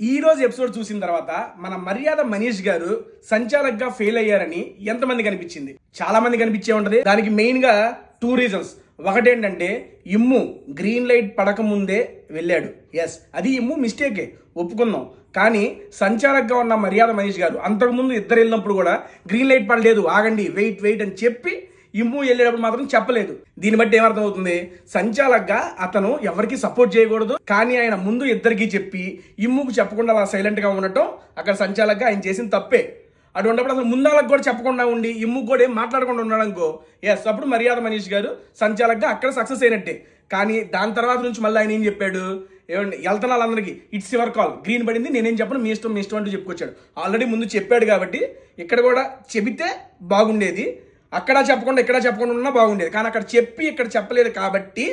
ఈ రోజు ఎపిసోడ్ చూసిన తర్వాత మన మర్యాద మనీష్ గారు సంచాలకుగా ఫెయిల్ అయ్యారని ఎంతమంది కనిపించింది? చాలా మంది కనిపించే ఉంటది. దానికి మెయిన్ గా 2 రీజన్స్. ఒకటేంటంటే ఇమ్ము గ్రీన్ లైట్ పడక ముందే వెళ్ళాడు. ఎస్, అది ఇమ్ము మిస్టేకే, ఒప్పుకుందాం. కానీ సంచాలకుగా ఉన్న మర్యాద మనీష్ గారు అంతకుముందు ఇద్దరు వెళ్ళినప్పుడు కూడా గ్రీన్ లైట్ పడలేదు, ఆగండి, వెయిట్ వెయిట్ అని చెప్పి ఇమ్ము వెళ్ళేటప్పుడు మాత్రం చెప్పలేదు. దీన్ని బట్టి ఏమర్థం అవుతుంది? సంచాలకుగా అతను ఎవరికి సపోర్ట్ చేయకూడదు, కానీ ఆయన ముందు ఇద్దరికి చెప్పి ఇమ్ముకు చెప్పకుండా అలా సైలెంట్ గా ఉండటం అక్కడ సంచాలకుగా ఆయన చేసిన తప్పే. అటువంటిప్పుడు అసలు ముందాలకు కూడా చెప్పకుండా ఉండి ఇమ్ముకు కూడా ఏం మాట్లాడకుండా ఉన్నాడు అనుకో, ఎస్, అప్పుడు మర్యాద మనీష్ గారు సంచాలకుగా అక్కడ సక్సెస్ అయినట్టే. కానీ దాని తర్వాత నుంచి మళ్ళీ ఆయన ఏం చెప్పాడు? ఏమండి, వెళ్తున్న వాళ్ళందరికీ ఇట్స్ యువర్ కాల్, గ్రీన్ పడింది, నేనేం చెప్పను, మీ ఇష్టం మీ ఇష్టం అంటూ చెప్పుకొచ్చాడు. ఆల్రెడీ ముందు చెప్పాడు కాబట్టి ఇక్కడ కూడా చెబితే బాగుండేది. అక్కడ చెప్పకుండా ఇక్కడ చెప్పకుండా ఉన్నా బాగుండేది. కానీ అక్కడ చెప్పి ఇక్కడ చెప్పలేదు కాబట్టి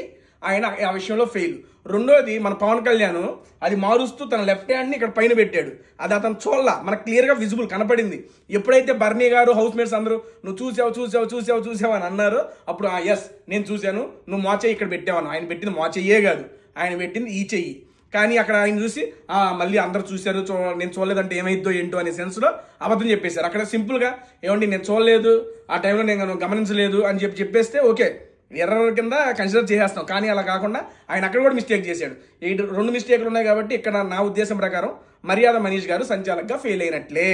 ఆయన ఆ విషయంలో ఫెయిల్. రెండోది, మన పవన్ కళ్యాణ్ అది మారుస్తూ తన లెఫ్ట్ హ్యాండ్ని ఇక్కడ పైన పెట్టాడు. అది అతను చూడలా, మనకు క్లియర్గా విజిబుల్ కనపడింది. ఎప్పుడైతే బర్నీ గారు హౌస్ మేట్స్ అందరూ నువ్వు చూసావు అని అన్నారు, అప్పుడు ఎస్ నేను చూశాను, నువ్వు మా చెయ్యి ఇక్కడ పెట్టావను. ఆయన పెట్టింది మా చెయ్యే కాదు, ఆయన పెట్టింది ఈ చెయ్యి. కానీ అక్కడ ఆయన చూసి మళ్ళీ అందరూ చూశారు, నేను చూడలేదంటే ఏమైద్దో ఏంటో అనే సెన్స్లో అబద్ధం చెప్పేశారు. అక్కడ సింపుల్గా ఏమండి నేను చూడలేదు, ఆ టైంలో నేను గమనించలేదు అని చెప్పేస్తే ఓకే, ఎర్రర్ కింద కన్సిడర్ చేసేస్తాం. కానీ అలా కాకుండా ఆయన అక్కడ కూడా మిస్టేక్ చేశాడు. ఈ 2 మిస్టేక్లు ఉన్నాయి కాబట్టి ఇక్కడ నా ఉద్దేశం ప్రకారం మర్యాద మనీష్ గారు సంచాలకుగా ఫెయిల్ అయినట్లే.